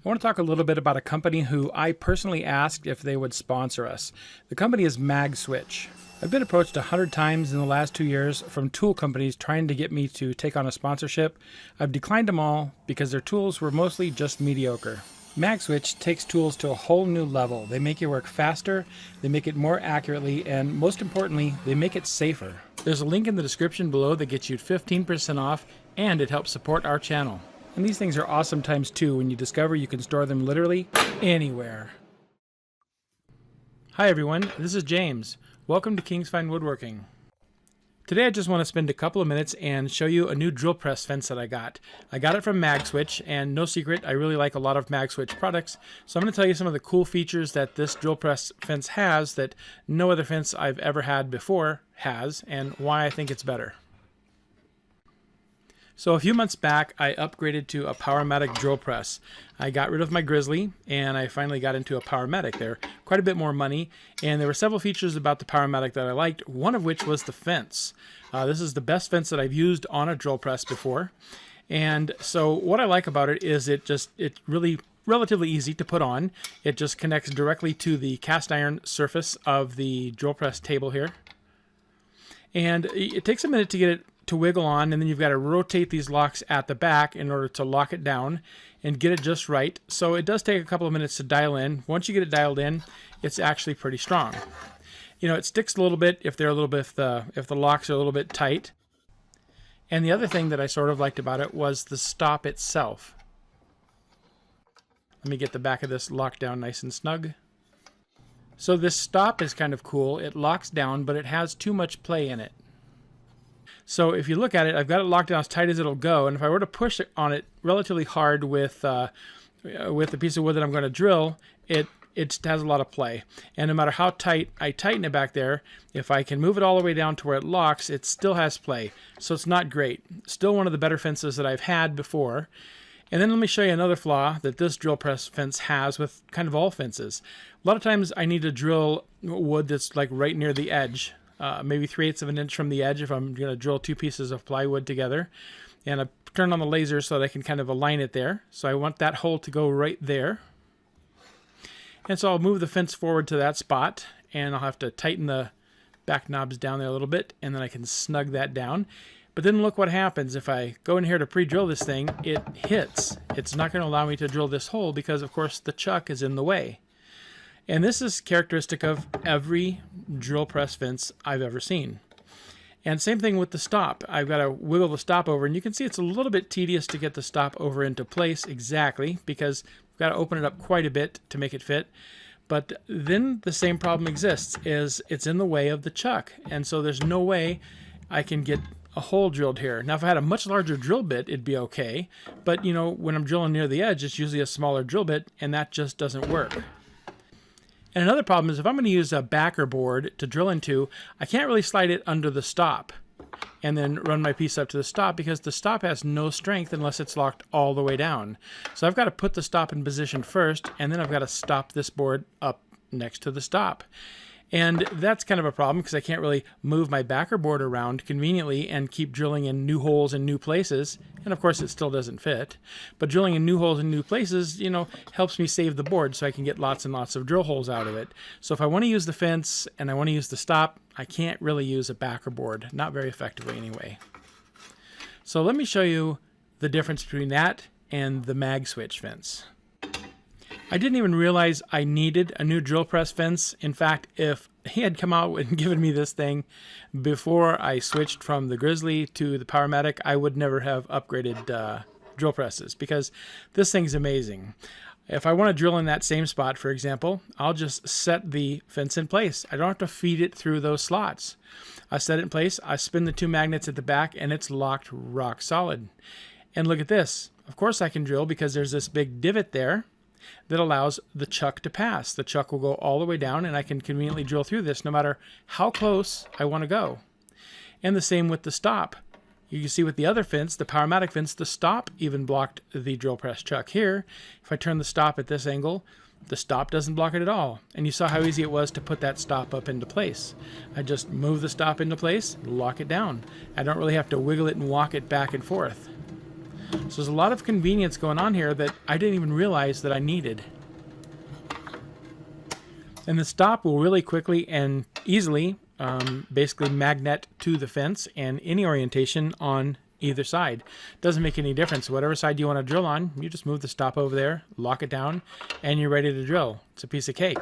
I want to talk a little bit about a company who I personally asked if they would sponsor us. The company is Magswitch. I've been approached 100 times in the last 2 years from tool companies trying to get me to take on a sponsorship. I've declined them all because their tools were mostly just mediocre. Magswitch takes tools to a whole new level. They make your work faster, they make it more accurately, and most importantly, they make it safer. There's a link in the description below that gets you 15% off, and it helps support our channel. And these things are awesome times two when you discover you can store them literally anywhere. Hi everyone, this is James. Welcome to King's Fine Woodworking. Today I just want to spend a couple of minutes and show you a new drill press fence that I got. I got it from Magswitch, and no secret, I really like a lot of Magswitch products. So I'm going to tell you some of the cool features that this drill press fence has that no other fence I've ever had before has, and why I think it's better. So a few months back, I upgraded to a Powermatic drill press. I got rid of my Grizzly, and I finally got into a Powermatic. They're quite a bit more money, and there were several features about the Powermatic that I liked, one of which was the fence. This is the best fence that I've used on a drill press before. And so what I like about it is it's really relatively easy to put on. It just connects directly to the cast iron surface of the drill press table here. And it takes a minute to get it to wiggle on, and then you've got to rotate these locks at the back in order to lock it down and get it just right. So it does take a couple of minutes to dial in. Once you get it dialed in, it's actually pretty strong. You know, it sticks a little bit if the locks are a little bit tight. And the other thing that I sort of liked about it was the stop itself. Let me get the back of this locked down nice and snug. So this stop is kind of cool. It locks down, but it has too much play in it. So if you look at it, I've got it locked down as tight as it'll go, and if I were to push it on it relatively hard with the piece of wood that I'm going to drill, it has a lot of play. And no matter how tight I tighten it back there, if I can move it all the way down to where it locks, it still has play. So it's not great. Still one of the better fences that I've had before. And then let me show you another flaw that this drill press fence has with kind of all fences. A lot of times I need to drill wood that's like right near the edge. Maybe 3/8 of an inch from the edge if I'm going to drill two pieces of plywood together. And I turn on the laser so that I can kind of align it there. So I want that hole to go right there. And so I'll move the fence forward to that spot, and I'll have to tighten the back knobs down there a little bit, and then I can snug that down. But then look what happens. If I go in here to pre-drill this thing, it hits. It's not going to allow me to drill this hole because, of course, the chuck is in the way. And this is characteristic of every drill press fence I've ever seen. And same thing with the stop. I've got to wiggle the stop over, and you can see it's a little bit tedious to get the stop over into place exactly because we've got to open it up quite a bit to make it fit. But then the same problem exists, is it's in the way of the chuck. And so there's no way I can get a hole drilled here. Now if I had a much larger drill bit, it'd be okay. But you know, when I'm drilling near the edge, it's usually a smaller drill bit, and that just doesn't work. And another problem is if I'm going to use a backer board to drill into, I can't really slide it under the stop and then run my piece up to the stop because the stop has no strength unless it's locked all the way down. So I've got to put the stop in position first, and then I've got to stop this board up next to the stop. And that's kind of a problem because I can't really move my backer board around conveniently and keep drilling in new holes in new places. And of course it still doesn't fit. But drilling in new holes in new places, you know, helps me save the board so I can get lots and lots of drill holes out of it. So if I want to use the fence and I want to use the stop, I can't really use a backer board. Not very effectively anyway. So let me show you the difference between that and the Magswitch fence. I didn't even realize I needed a new drill press fence. In fact, if he had come out and given me this thing before I switched from the Grizzly to the Powermatic, I would never have upgraded drill presses because this thing's amazing. If I want to drill in that same spot, for example, I'll just set the fence in place. I don't have to feed it through those slots. I set it in place, I spin the two magnets at the back, and it's locked rock solid. And look at this. Of course I can drill because there's this big divot there that allows the chuck to pass. The chuck will go all the way down, and I can conveniently drill through this no matter how close I want to go. And the same with the stop. You can see with the other fence, the Powermatic fence, the stop even blocked the drill press chuck. Here, if I turn the stop at this angle, the stop doesn't block it at all. And you saw how easy it was to put that stop up into place. I just move the stop into place, lock it down. I don't really have to wiggle it and walk it back and forth. So there's a lot of convenience going on here that I didn't even realize that I needed. And the stop will really quickly and easily basically magnet to the fence and any orientation on either side. Doesn't make any difference. Whatever side you want to drill on, you just move the stop over there, lock it down, and you're ready to drill. It's a piece of cake.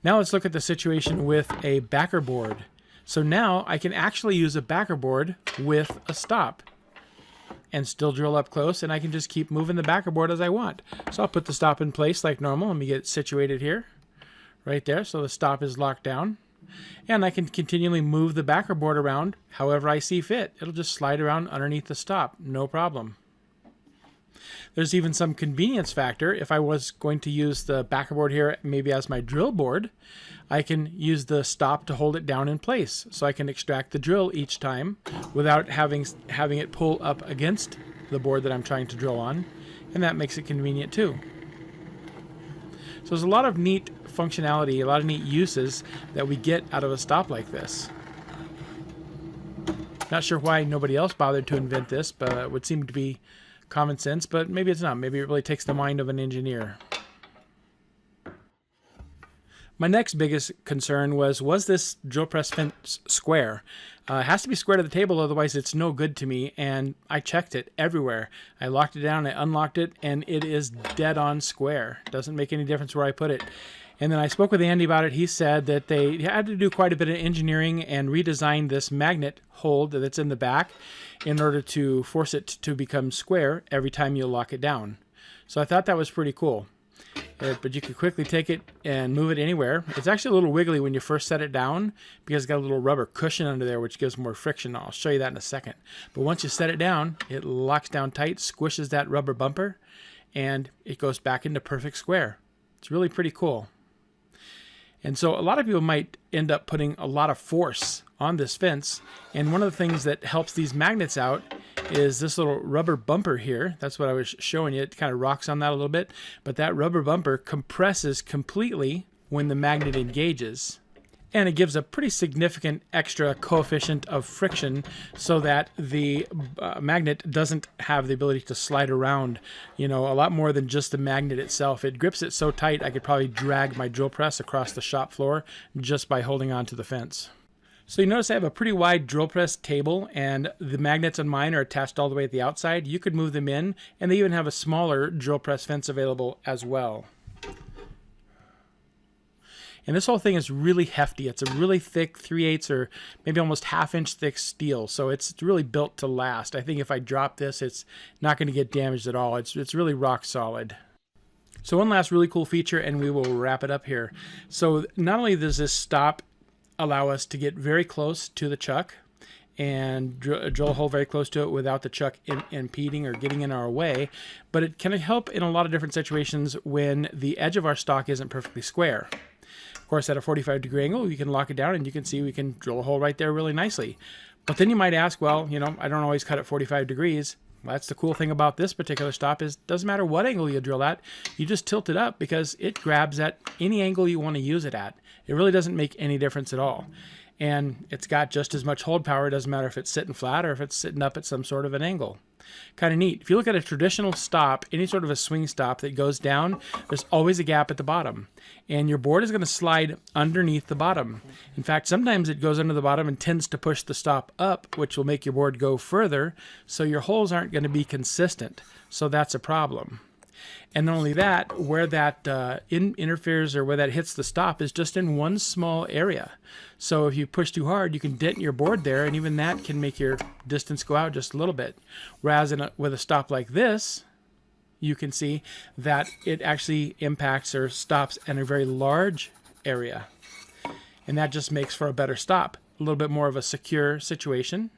Now let's look at the situation with a backer board. So now I can actually use a backer board with a stop and still drill up close, and I can just keep moving the backer board as I want. So I'll put the stop in place like normal. Let me get it situated here, right there, so the stop is locked down. And I can continually move the backer board around however I see fit. It'll just slide around underneath the stop, no problem. There's even some convenience factor. If I was going to use the backer board here maybe as my drill board, I can use the stop to hold it down in place. So I can extract the drill each time without having it pull up against the board that I'm trying to drill on. And that makes it convenient too. So there's a lot of neat functionality, a lot of neat uses that we get out of a stop like this. Not sure why nobody else bothered to invent this, but it would seem to be common sense, but maybe it's not. Maybe it really takes the mind of an engineer. My next biggest concern was this drill press fence square? It has to be square to the table, otherwise it's no good to me, and I checked it everywhere. I locked it down, I unlocked it, and it is dead on square. Doesn't make any difference where I put it. And then I spoke with Andy about it. He said that they had to do quite a bit of engineering and redesign this magnet hold that's in the back in order to force it to become square every time you lock it down. So I thought that was pretty cool. But you can quickly take it and move it anywhere. It's actually a little wiggly when you first set it down because it's got a little rubber cushion under there which gives more friction. I'll show you that in a second. But once you set it down, it locks down tight, squishes that rubber bumper, and it goes back into perfect square. It's really pretty cool. And so a lot of people might end up putting a lot of force on this fence. And one of the things that helps these magnets out is this little rubber bumper here. That's what I was showing you. It kind of rocks on that a little bit. But that rubber bumper compresses completely when the magnet engages. And it gives a pretty significant extra coefficient of friction so that the magnet doesn't have the ability to slide around, a lot more than just the magnet itself. It grips it so tight I could probably drag my drill press across the shop floor just by holding on to the fence. So you notice I have a pretty wide drill press table, and the magnets on mine are attached all the way at the outside. You could move them in, and they even have a smaller drill press fence available as well. And this whole thing is really hefty. It's a really thick 3/8 or maybe almost half-inch thick steel. So it's really built to last. I think if I drop this, it's not going to get damaged at all. It's really rock solid. So one last really cool feature, and we will wrap it up here. So not only does this stop allow us to get very close to the chuck and drill a hole very close to it without the chuck impeding or getting in our way, but it can help in a lot of different situations when the edge of our stock isn't perfectly square. Of course, at a 45-degree angle, you can lock it down and you can see we can drill a hole right there really nicely. But then you might ask, well, I don't always cut at 45 degrees. Well, that's the cool thing about this particular stop is it doesn't matter what angle you drill at, you just tilt it up because it grabs at any angle you want to use it at. It really doesn't make any difference at all. And it's got just as much hold power. It doesn't matter if it's sitting flat or if it's sitting up at some sort of an angle. Kind of neat. If you look at a traditional stop, any sort of a swing stop that goes down, there's always a gap at the bottom. And your board is going to slide underneath the bottom. In fact, sometimes it goes under the bottom and tends to push the stop up, which will make your board go further, so your holes aren't going to be consistent. So that's a problem. And not only that, where that interferes or where that hits the stop is just in one small area. So if you push too hard, you can dent your board there, and even that can make your distance go out just a little bit. Whereas with a stop like this, you can see that it actually impacts or stops in a very large area. And that just makes for a better stop, a little bit more of a secure situation.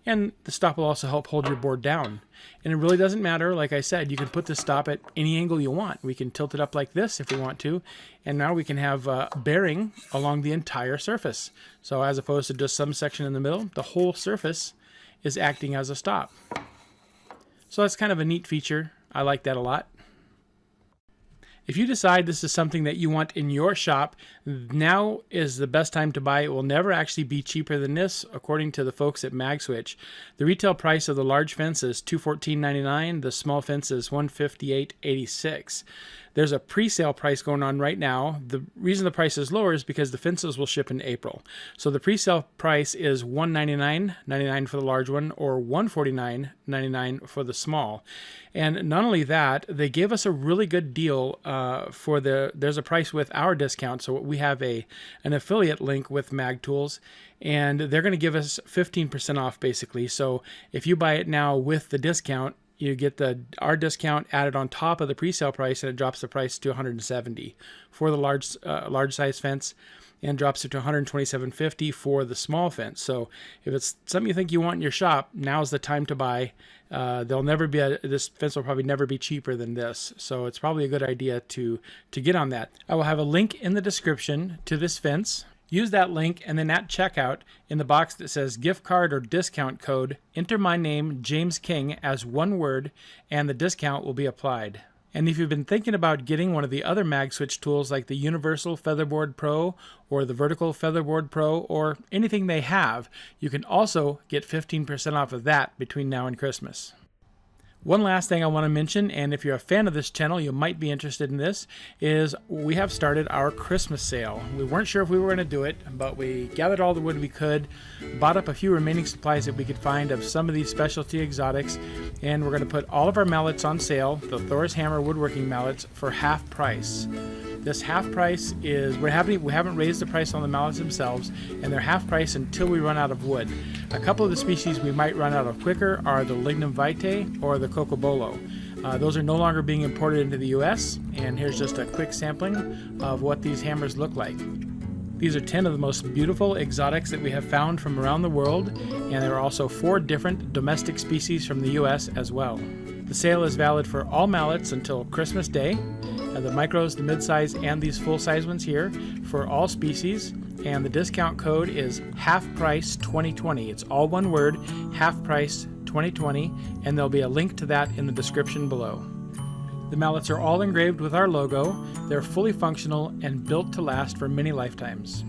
And the stop will also help hold your board down. And it really doesn't matter. Like I said, you can put the stop at any angle you want. We can tilt it up like this if we want to. And now we can have bearing along the entire surface. So as opposed to just some section in the middle, the whole surface is acting as a stop. So that's kind of a neat feature. I like that a lot. If you decide this is something that you want in your shop, now is the best time to buy. It will never actually be cheaper than this, according to the folks at Magswitch. The retail price of the large fence is $214.99. The small fence is $158.86. There's a pre-sale price going on right now. The reason the price is lower is because the fences will ship in April. So the pre-sale price is $199.99 for the large one, or $149.99 for the small. And not only that, they gave us a really good deal there's a price with our discount. So we have an affiliate link with Mag Tools, and they're going to give us 15% off basically. So if you buy it now with the discount, you get our discount added on top of the pre-sale price, and it drops the price to $170 for the large size fence, and drops it to $127.50 for the small fence. So if it's something you think you want in your shop, now's the time to buy. This fence will probably never be cheaper than this. So it's probably a good idea to get on that. I will have a link in the description to this fence. Use that link, and then at checkout, in the box that says gift card or discount code, enter my name, James King, as one word, and the discount will be applied. And if you've been thinking about getting one of the other Magswitch tools like the Universal Featherboard Pro or the Vertical Featherboard Pro or anything they have, you can also get 15% off of that between now and Christmas. One last thing I want to mention, and if you're a fan of this channel, you might be interested in this, is we have started our Christmas sale. We weren't sure if we were going to do it, but we gathered all the wood we could, bought up a few remaining supplies that we could find of some of these specialty exotics, and we're going to put all of our mallets on sale, the THOR'S hammer woodworking mallets, for half price. This half price is, we haven't raised the price on the mallets themselves, and they're half price until we run out of wood. A couple of the species we might run out of quicker are the Lignum vitae or the Cocobolo. Those are no longer being imported into the US, and here's just a quick sampling of what these hammers look like. These are 10 of the most beautiful exotics that we have found from around the world, and there are also 4 different domestic species from the US as well. The sale is valid for all mallets until Christmas Day. The micros, the mid-size, and these full-size ones here for all species. And the discount code is HALFPRICE2020. It's all one word, HALFPRICE2020, and there'll be a link to that in the description below. The mallets are all engraved with our logo. They're fully functional and built to last for many lifetimes.